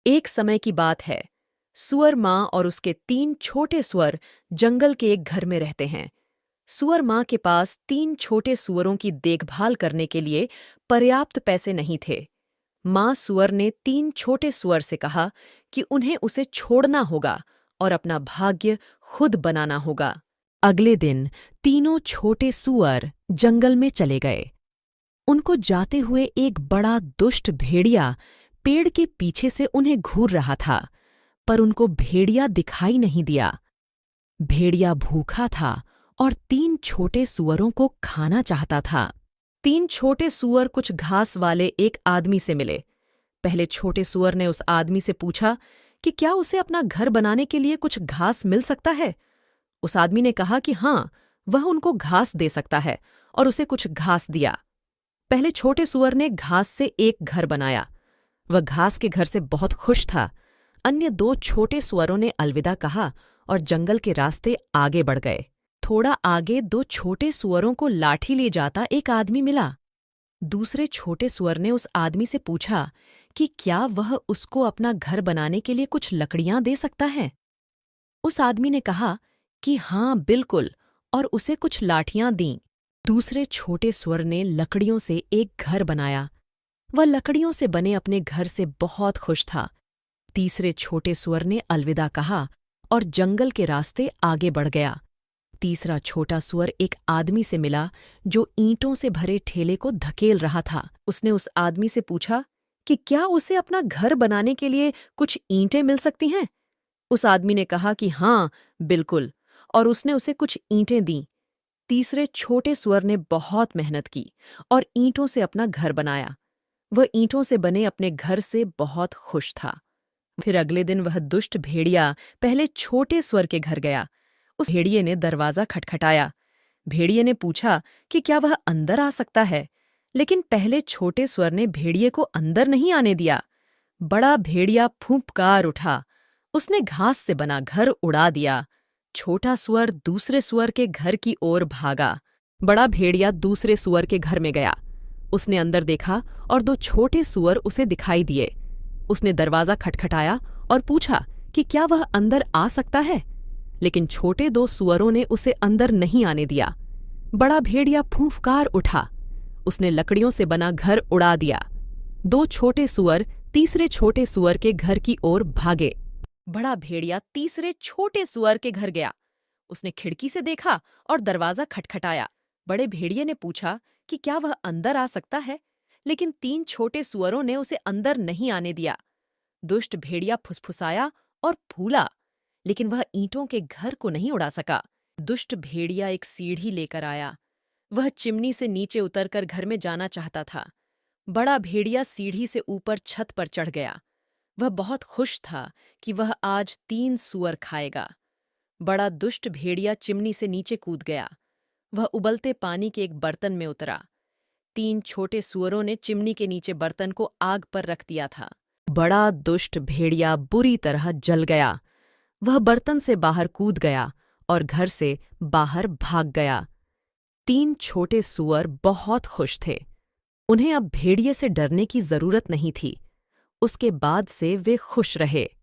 एक समय की बात है। सुअर माँ और उसके 3 छोटे सुअर जंगल के एक घर में रहते हैं। सुअर माँ के पास 3 छोटे सुअरों की देखभाल करने के लिए पर्याप्त पैसे नहीं थे। माँ सुअर ने 3 छोटे सुअर से कहा कि उन्हें उसे छोड़ना होगा और अपना भाग्य खुद बनाना होगा। अगले दिन तीनों छोटे सुअर जंगल में चले गए। उनको जाते हुए एक बड़ा दुष्ट भेड़िया पेड़ के पीछे से उन्हें घूर रहा था, पर उनको भेड़िया दिखाई नहीं दिया। भेड़िया भूखा था और 3 छोटे सुअरों को खाना चाहता था। 3 छोटे सुअर कुछ घास वाले एक आदमी से मिले। पहले छोटे सुअर ने उस आदमी से पूछा कि क्या उसे अपना घर बनाने के लिए कुछ घास मिल सकता है। उस आदमी ने कहा कि हाँ, वह उनको घास दे सकता है, और उसे कुछ घास दिया। पहले छोटे सुअर ने घास से एक घर बनाया। वह घास के घर से बहुत खुश था। अन्य 2 छोटे सुअरों ने अलविदा कहा और जंगल के रास्ते आगे बढ़ गए। थोड़ा आगे 2 छोटे सुअरों को लाठी ले जाता एक आदमी मिला। दूसरे छोटे सुअर ने उस आदमी से पूछा कि क्या वह उसको अपना घर बनाने के लिए कुछ लकड़ियां दे सकता है। उस आदमी ने कहा कि हाँ बिल्कुल, और उसे कुछ लाठियां दीं। दूसरे छोटे सुअर ने लकड़ियों से एक घर बनाया। वह लकड़ियों से बने अपने घर से बहुत खुश था। तीसरे छोटे सुअर ने अलविदा कहा और जंगल के रास्ते आगे बढ़ गया। तीसरा छोटा सुअर एक आदमी से मिला जो ईंटों से भरे ठेले को धकेल रहा था। उसने उस आदमी से पूछा कि क्या उसे अपना घर बनाने के लिए कुछ ईंटें मिल सकती हैं। उस आदमी ने कहा कि हाँ बिल्कुल, और उसने उसे कुछ ईंटें दीं। तीसरे छोटे सुअर ने बहुत मेहनत की और ईंटों से अपना घर बनाया। वह ईंटों से बने अपने घर से बहुत खुश था। फिर अगले दिन वह दुष्ट भेड़िया पहले छोटे सुअर के घर गया। उस भेड़िए ने दरवाज़ा खटखटाया। भेड़िए ने पूछा कि क्या वह अंदर आ सकता है, लेकिन पहले छोटे सुअर ने भेड़िए को अंदर नहीं आने दिया। बड़ा भेड़िया फूंफकार उठा। उसने घास से बना घर उड़ा दिया। छोटा सुअर दूसरे सुअर के घर की ओर भागा। बड़ा भेड़िया दूसरे सुअर के घर में गया। उसने अंदर देखा और 2 छोटे सुअर उसे दिखाई दिए। उसने दरवाज़ा खटखटाया और पूछा कि क्या वह अंदर आ सकता है, लेकिन छोटे 2 सुअरों ने उसे अंदर नहीं आने दिया। बड़ा भेड़िया फूंफकार उठा। उसने लकड़ियों से बना घर उड़ा दिया। 2 छोटे सुअर तीसरे छोटे सुअर के घर की ओर भागे। बड़ा भेड़िया तीसरे छोटे सुअर के घर गया। उसने खिड़की से देखा और दरवाज़ा खटखटाया। बड़े भेड़िए ने पूछा कि क्या वह अंदर आ सकता है, लेकिन 3 छोटे सुअरों ने उसे अंदर नहीं आने दिया। दुष्ट भेड़िया फुसफुसाया और फूला, लेकिन वह ईंटों के घर को नहीं उड़ा सका। दुष्ट भेड़िया एक सीढ़ी लेकर आया। वह चिमनी से नीचे उतरकर घर में जाना चाहता था। बड़ा भेड़िया सीढ़ी से ऊपर छत पर चढ़ गया। वह बहुत खुश था कि वह आज 3 सुअर खाएगा। बड़ा दुष्ट भेड़िया चिमनी से नीचे कूद गया। वह उबलते पानी के एक बर्तन में उतरा। 3 छोटे सुअरों ने चिमनी के नीचे बर्तन को आग पर रख दिया था। बड़ा दुष्ट भेड़िया बुरी तरह जल गया। वह बर्तन से बाहर कूद गया और घर से बाहर भाग गया। 3 छोटे सुअर बहुत खुश थे। उन्हें अब भेड़िए से डरने की जरूरत नहीं थी। उसके बाद से वे खुश रहे।